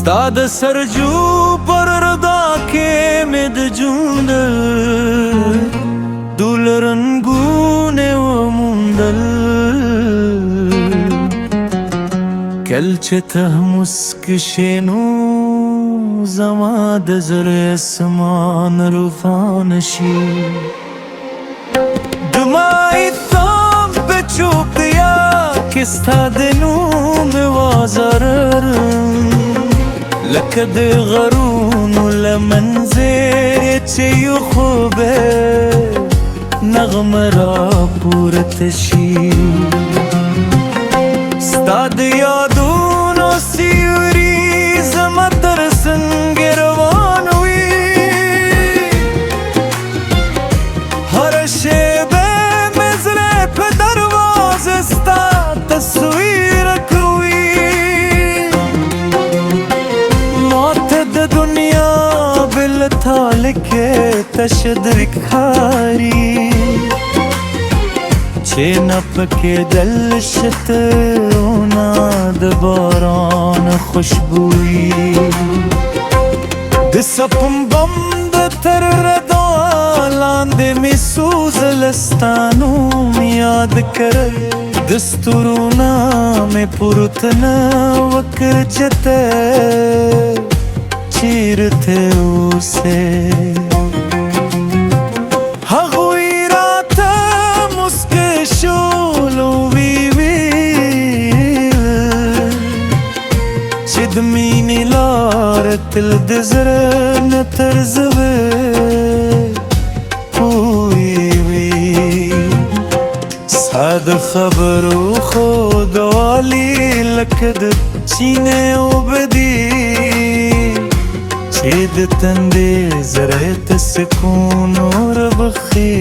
ستا د سرجو پر ردا کې مې د ژوند دول رنګونه وموندل کل چې ته مسکه شې نو زما د زړه اسمان روښانه شي د ماښام په چوپتیا کې ستا د نوم وازر لکه د غرونو له منظرې چې یو خوبه نغمه راپورته شي ستا د یادونو سیوري زما تر څنګه روان وي هره شېبه مې زړه په دروازه ستا تصویر کوي ماته د دنیا بالتال کې تشدد ښکاري چې نه پکې دل شتونه د باران خوشبويي د سپم بم د تر ردا لاندې مې سوزل ستا نوم یاد کړی د ستورونه مې پورته نه وکړ چې ته چیرته اوسې د مینې لار تل د زړه نه تر زړه پورې وي ستا د خبرو خوږوالی لکه د چینې اوبه دي چې د تندې زړه ته سکون وربخي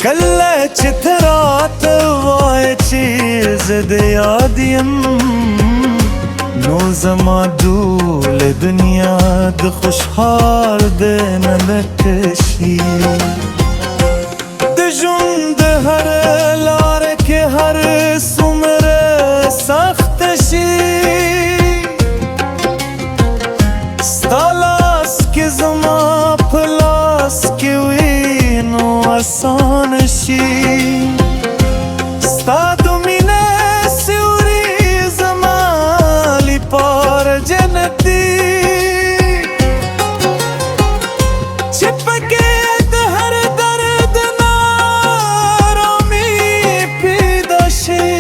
کله چې ته راته وایې چې زه د یاد یم نو زما ټول دنیا د خوشحال د نلکه شي د ژوند هر لار کې هر څومره سخته شي ستا لاس کې زما په لاس کې وي نو اسانه شي ستا د مینې سیوري زما لپاره جنتي چې پکې د هر درد نه آرامي پیدا شي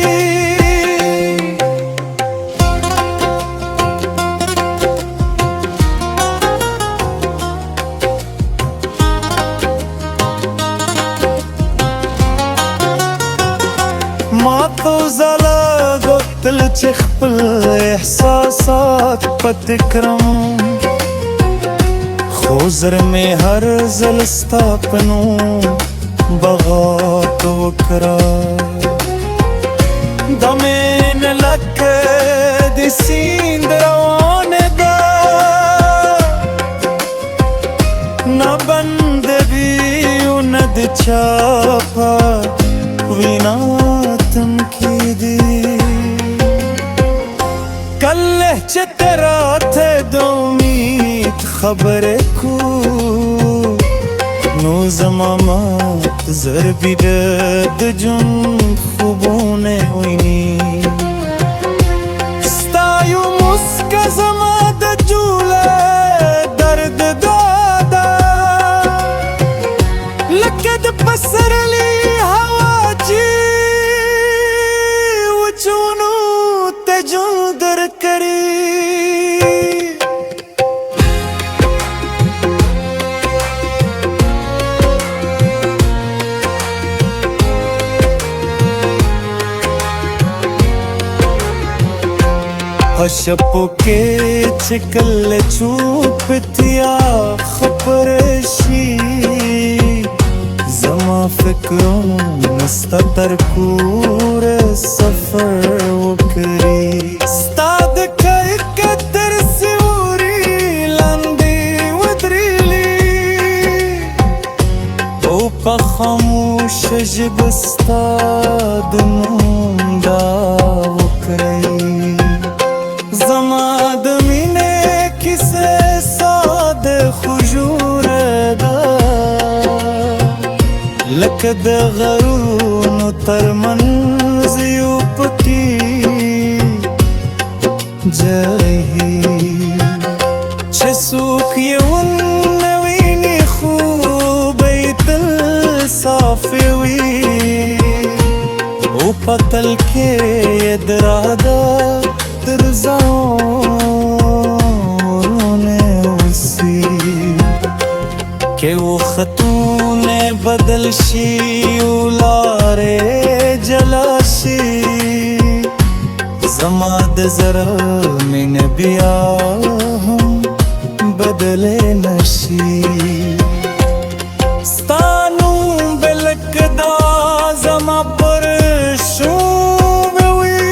ما تو زله غوښتل چې خپل احساسات پټ کړم خو زړه مې هر ځل ستا په نوم بغاوت وکړه دا مینه لکه د سیند روانه ده نه بندوي او نه د چا په وینا کله چې ته راته د امید خبرې کو نو زما مات ضربې د ژوند خوبونه ویني ستا یو مسکه زما د جوله درد داده لکه د پسرلي هوا چې وچونو ته ژوند درکړي شپو کې چې کله چوپتیا خبره شي زما فکرونه ستا تر کوره سفر وکړي ستا د کتر سیوري لاندې ودرېلي او په خاموشه ژبه ستا د نوم دا وکړئ زما د د غرونو ترمنځ یو پټي جهیل چې څوک یې ونه ویني خو به یې تل صافې وي او په تل کې یې دراده تر زورونه اوسي که وختونه بدل شي او لارې جلا شي زما د زړه مینه بیا هم بدلې نشي ستا نوم به لکه دا زما پر شومې وي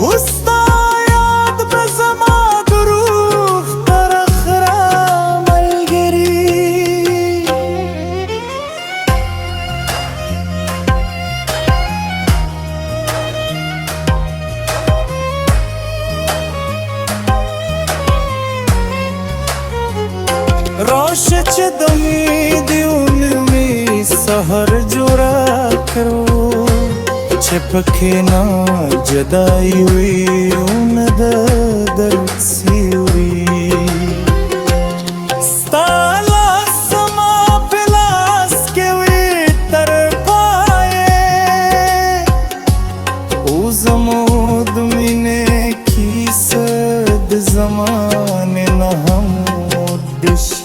اوس ستا یاد به زما د روح تر اخره ملګري راشه چې د امیدونو مې سحر جوړه کړو چې پکې نه جدایي وي او نه د درد سیوري ستا لاس زما په لاس کې وي تر پایه او زموږ د مینې کیسه د زمانې نه هم ودشي